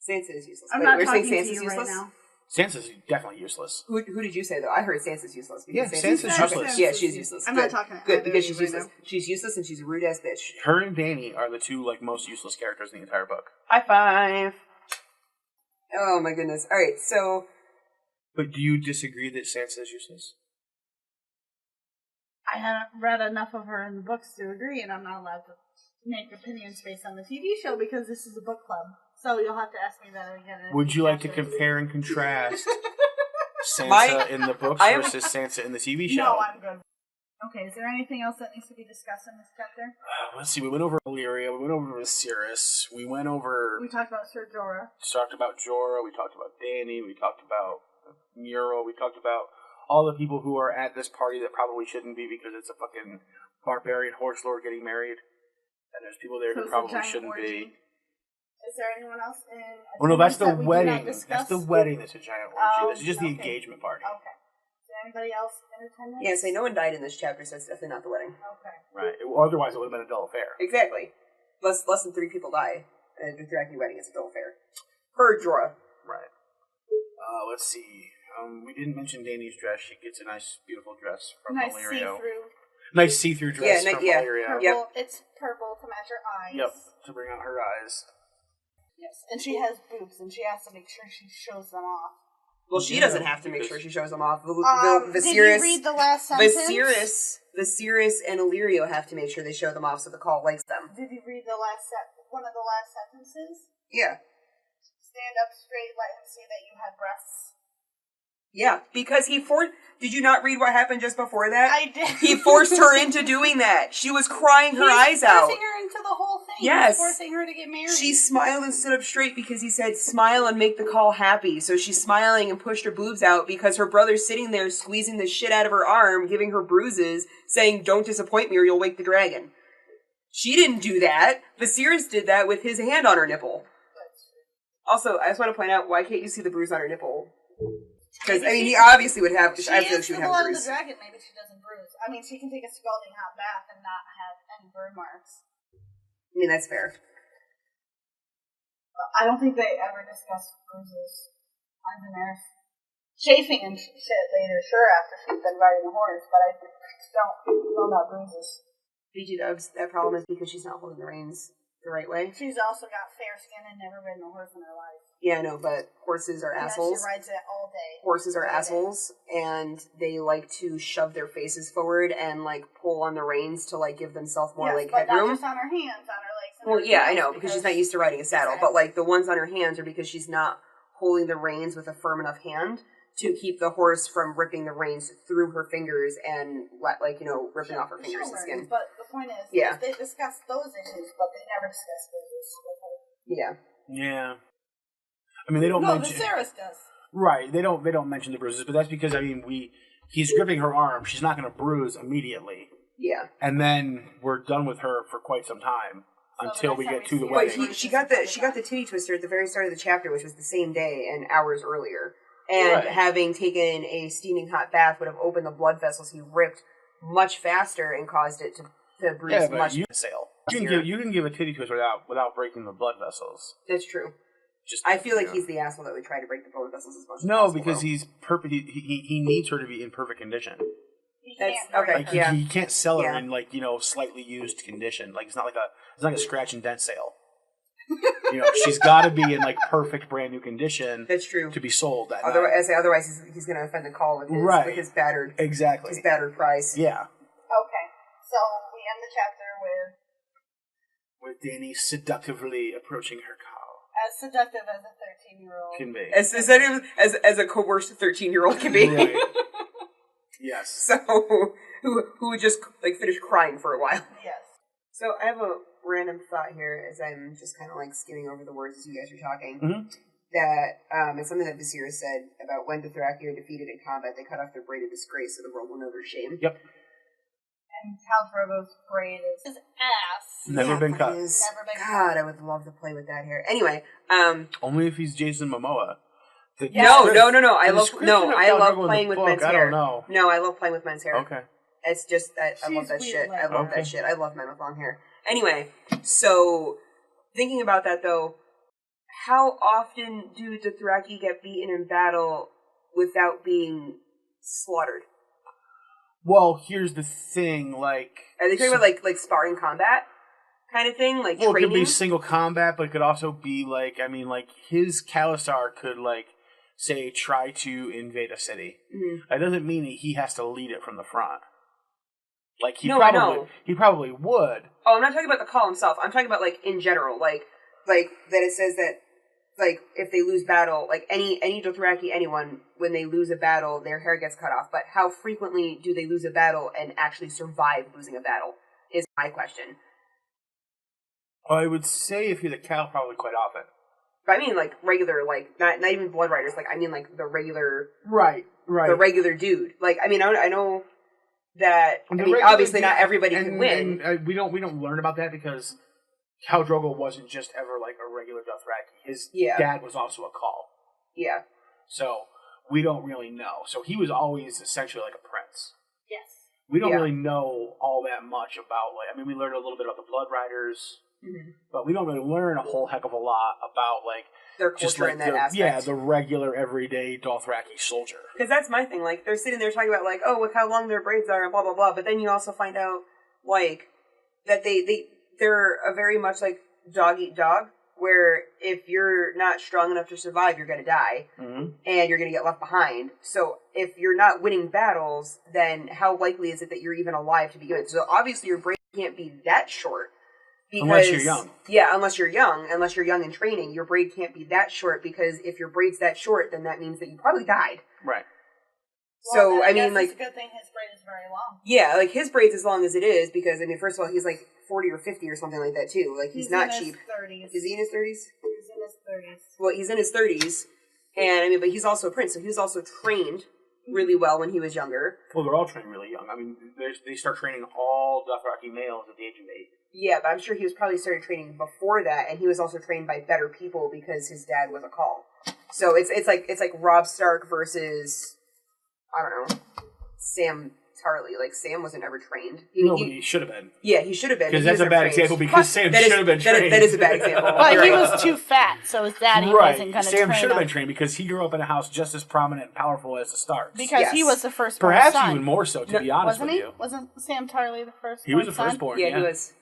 Sansa is useless. I'm not talking to you right now. Sansa's definitely useless. Who did you say, though? I heard Sansa's useless. Yeah, Sansa's useless. Yeah, she's useless. I'm not talking. Good, because she's useless. She's useless and she's a rude-ass bitch. Her and Dany are the two most useless characters in the entire book. High five! Oh my goodness. Alright, so... But do you disagree that Sansa's useless? I haven't read enough of her in the books to agree, and I'm not allowed to make opinions based on the TV show because this is a book club. So you'll have to ask me that again. Would you like to compare and contrast Sansa in the books versus Sansa in the TV show? No, I'm good. Okay, is there anything else that needs to be discussed in this chapter? Let's see, we went over Illyria, we went over Viserys, we talked about Ser Jorah. We talked about Jorah, we talked about Dany, we talked about Muro, we talked about all the people who are at this party that probably shouldn't be because it's a fucking barbarian horse lord getting married. And there's people there who probably shouldn't be. Is there anyone else in... Oh no, that's the wedding. That's the wedding that's a giant orgy. This is just the engagement party. Okay. Is there anybody else in attendance? Yeah, so no one died in this chapter, so it's definitely not the wedding. Okay. Right. Otherwise, it would have been a dull affair. Exactly. Less than 3 people die. And with the Dracula wedding, it's a dull affair. Per Jorah. Right. Let's see. We didn't mention Dany's dress. She gets a nice, beautiful dress from nice Illyrio. see-through. Nice see-through dress from Valeria. Purple, Yep. It's purple to match her eyes. Yep, to bring out her eyes. Yes, and she has boobs, and she has to make sure she shows them off. Well, she doesn't have to make sure she shows them off. Did you read the last sentence? Viserys and Illyrio have to make sure they show them off so the call likes them. Did you read one of the last sentences? Yeah. Stand up straight, let him see that you had breasts. Yeah, because did you not read what happened just before that? I did. He forced her into doing that. She was crying her eyes out. Forcing her into the whole thing. Yes. He's forcing her to get married. She smiled and stood up straight because he said, smile and make the call happy. So she's smiling and pushed her boobs out because her brother's sitting there squeezing the shit out of her arm, giving her bruises, saying, don't disappoint me or you'll wake the dragon. She didn't do that. Viserys did that with his hand on her nipple. Also, I just want to point out, why can't you see the bruise on her nipple? Because, I mean, he obviously would have... I feel like she would have a bruise. The dragon, maybe she doesn't bruise. I mean, she can take a scalding hot bath and not have any burn marks. I mean, that's fair. I don't think they ever discuss bruises on Daenerys. Chafing and shit later, sure, after she's been riding the horse, but I don't know about bruises. BG Dubs, that problem is because she's not holding the reins the right way. She's also got fair skin and never ridden a horse in her life. Yeah, I know, but horses are assholes. She rides it all day. Horses are assholes, and they like to shove their faces forward and, like, pull on the reins to, like, give themselves more, like, headroom. Not just on her hands, on her legs. Well, yeah, I know, because she's not used to riding a saddle. Exactly. But, like, the ones on her hands are because she's not holding the reins with a firm enough hand to keep the horse from ripping the reins through her fingers and, ripping off her fingers and skin. But the point is, they discuss those issues, but they never discuss bruises with her. Yeah. Yeah. I mean, they don't mention... No, Viserys does. Right, they don't mention the bruises, but that's because, I mean, he's gripping her arm. She's not going to bruise immediately. Yeah. And then we're done with her for quite some time until we get to the wedding. But she got the titty twister at the very start of the chapter, which was the same day and hours earlier. And having taken a steaming hot bath would have opened the blood vessels he ripped much faster and caused it to bruise much faster. You can give a titty twist without breaking the blood vessels. That's true. I feel like he's the asshole that would try to break the blood vessels as much as possible. No, because he's perfect. He needs her to be in perfect condition. He can't sell her in slightly used condition. Like it's not like a scratch and dent sale. She's got to be in like perfect brand new condition. That's true. To be sold. Otherwise, he's going to offend the call with his battered price. Yeah. Okay, so we end the chapter with Dany seductively approaching her cow. As seductive as a 13-year-old can be. As seductive as a coerced 13-year-old can be. Right. Yes. So who would just like finish crying for a while. Yes. So I have a random thought here as I'm just kind of like skimming over the words as you guys are talking. Mm-hmm. That it's something that Viserys said about when Dothraki are defeated in combat, they cut off their braid of disgrace so the world will know their shame. Yep. And Khal Drogo's braid is his ass. Never been cut. God, I would love to play with that hair. Anyway, only if he's Jason Momoa. No. I love playing with men's hair. I don't know. No, I love playing with men's hair. Okay. It's just that I love that shit. I love that shit. I love men with long hair. Anyway, so thinking about that though, how often do Dothraki get beaten in battle without being slaughtered? Well, here's the thing, like... Are they talking about, like sparring combat kind of thing? Like, training? It could be single combat, but it could also be, like, I mean, like, his Khalasar could, like, say, try to invade a city. Mm-hmm. That doesn't mean that he has to lead it from the front. Like, he probably would. Oh, I'm not talking about the call himself. I'm talking about, like, in general. Like that it says that, like, if they lose battle, like, any Dothraki, anyone, when they lose a battle, their hair gets cut off. But how frequently do they lose a battle and actually survive losing a battle, is my question. I would say if you're the Cal, probably quite often. But I mean, like, regular, like, not even Blood Riders, like, I mean, like, the regular... Right. The regular dude. Like, I mean, I know that, obviously not everybody can win. And we don't learn about that because Khal Drogo wasn't just ever, like, a regular Dothraki. His dad was also a Khal. Yeah. So, we don't really know. So, he was always essentially like a prince. Yes. We don't really know all that much about, like, I mean, we learned a little bit about the Blood Riders, but we don't really learn a whole heck of a lot about, like, their culture in that aspect. Yeah, the regular, everyday Dothraki soldier. Because that's my thing. Like, they're sitting there talking about, like, oh, look how long their braids are and blah, blah, blah. But then you also find out, like, that they're a very much, like, dog-eat-dog, where if you're not strong enough to survive, you're going to die. Mm-hmm. And you're going to get left behind. So if you're not winning battles, then how likely is it that you're even alive to begin with? So obviously your braid can't be that short. Because, unless you're young. Yeah, unless you're young in training, your braid can't be that short, because if your braid's that short, then that means that you probably died. Right. So, well, I mean, like... it's a good thing his braid is very long. Yeah, like, his braid's as long as it is, because, I mean, first of all, he's, like, 40 or 50 or something like that, too. Like, he's not cheap. Is he in his 30s? He's in his 30s. Well, he's in his 30s, and, I mean, but he's also a prince, so he was also trained really well when he was younger. Well, they're all trained really young. I mean, they start training all Dothraki males at the age of 8. Yeah, but I'm sure he was probably started training before that, and he was also trained by better people because his dad was a Khal. So it's like Robb Stark versus, I don't know, Sam Tarly. Like, Sam wasn't ever trained. He should have been. Yeah, he should have been. Because that's a bad example, because Sam should have been trained. That is a bad example. But he was too fat, so his daddy wasn't going to train him. Sam should have been trained because he grew up in a house just as prominent and powerful as the Starks. Because he was the firstborn Perhaps son. even more so, to be honest with you. Wasn't Sam Tarly the firstborn son? He was the firstborn, yeah. He was.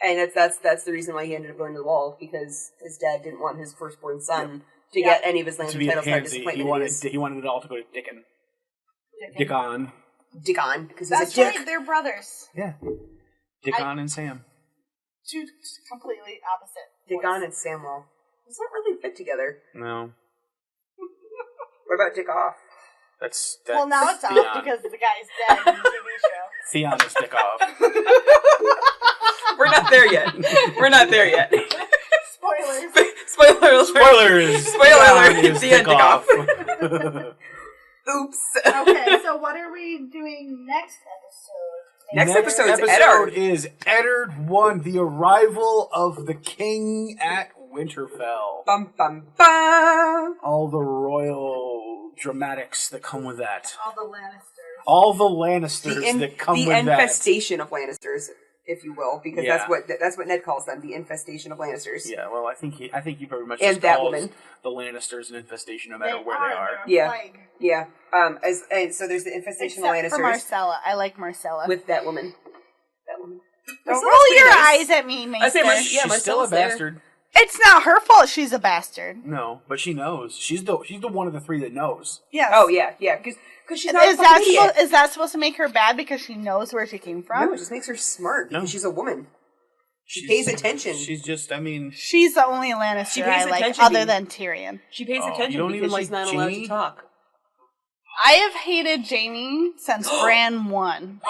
And that's the reason why he ended up going to the wall, because his dad didn't want his firstborn son to get any of his lands and titles. He wanted it all to go to Dickon. Dickon, because that's he's a dick. Right, they're brothers. Yeah. Dickon and Sam. Two completely opposite. Dickon and Samwell. Does not really fit together. No. What about Dick Off? That's well, now it's Theon. off because the guy's dead in the TV show. Theon is Dick Off. We're not there yet. Spoilers. Spoiler alert. Spoiler alert. Theon Dick Off. Oops. Okay, so what are we doing next episode? Next episode is Eddard 1, The Arrival of the King at Winterfell. Bum, bum, bum. All the royal dramatics that come with that. All the Lannisters. That come with that. The infestation of Lannisters, if you will, because that's what Ned calls them, the infestation of Lannisters. Yeah, well, I think he very much and just that calls woman. The Lannisters an infestation no matter where they are. Yeah. Plague. Yeah. And so there's the infestation of Lannisters. For Marcella. I like Marcella. With that woman. Don't roll your eyes at me, Maester. I say she's still a bastard. It's not her fault she's a bastard. No, but she knows. She's the one of the three that knows. Yes. Oh, yeah. Because she's not a fucking idiot. Is that supposed to make her bad because she knows where she came from? No, it just makes her smart because she's a woman. She pays attention. She's just, I mean... She's the only Lannister I like, other than Tyrion. She pays attention because she's not allowed to talk. I have hated Jaime since Bran 1.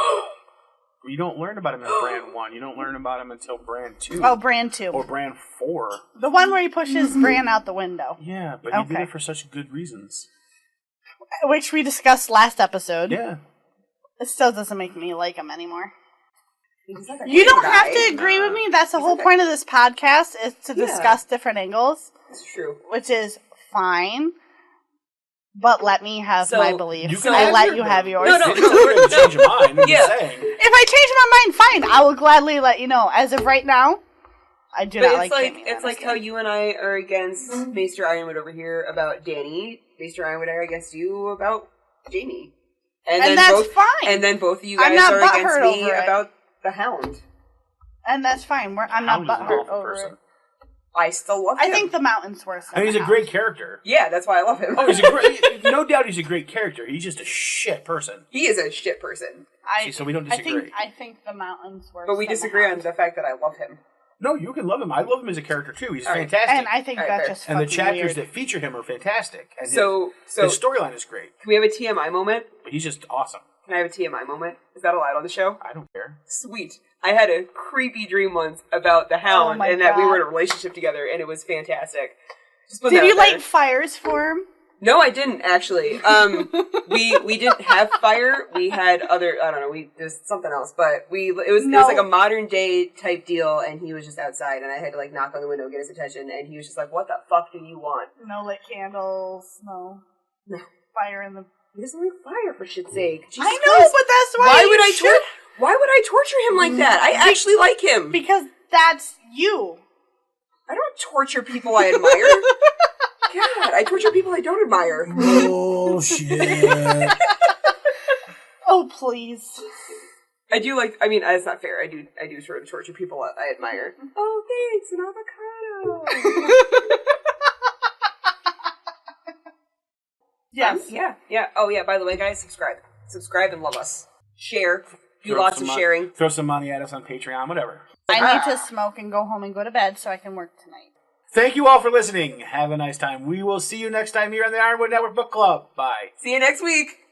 You don't learn about him in Bran 1. You don't learn about him until Bran 2. Oh, Bran 2. Or Bran 4. The one where he pushes Bran out the window. Yeah, but he did it for such good reasons. Which we discussed last episode. Yeah. It still doesn't make me like him anymore. You don't have to agree with me. That's the whole point of this podcast, is to discuss different angles. That's true. Which is fine. But let me have my beliefs. I let you have yours. No. Change your mind. I'm just saying. If I change my mind, fine. I will gladly let you know. As of right now, I do not like Jaime. It's like how you and I are against Maester Ironwood over here about Dany. Maester Ironwood are against you about Jaime. And that's fine. And then both of you guys are against me about the Hound. And that's fine. I'm not butthurt over it. I still love him. I think the Mountain's worse than he's a great character. Yeah, that's why I love him. Oh, he's a great... no doubt he's a great character. He's just a shit person. He is a shit person. So we don't disagree. I think the Mountain's worse. But we disagree on the fact that I love him. No, you can love him. I love him as a character too. He's fantastic. And I think that's just and the chapters weird. that feature him are fantastic. And so his storyline is great. Can we have a TMI moment? But he's just awesome. Can I have a TMI moment? Is that allowed on the show? I don't care. Sweet. I had a creepy dream once about the Hound and that we were in a relationship together, and it was fantastic. Did you light fires for him? No, I didn't actually. We didn't have fire. We had other. I don't know. There's something else, but it was like a modern day type deal, and he was just outside, and I had to like knock on the window, get his attention, and he was just like, "What the fuck do you want?" No lit candles. No fire in the. He doesn't like fire, for shit's sake. Jesus I know, Christ. but that's why. Why would I torture him like that? I actually like him. Because that's you. I don't torture people I admire. God, I torture people I don't admire. Oh, shit. Oh, please. I do like. I mean, that's not fair. I do sort of torture people I admire. Oh, thanks, an avocado. Yes. Yeah. Oh, yeah. By the way, guys, subscribe and love us. Share. Do lots of sharing. Throw some money at us on Patreon, whatever. I need to smoke and go home and go to bed so I can work tonight. Thank you all for listening. Have a nice time. We will see you next time here on the Ironwood Network Book Club. Bye. See you next week.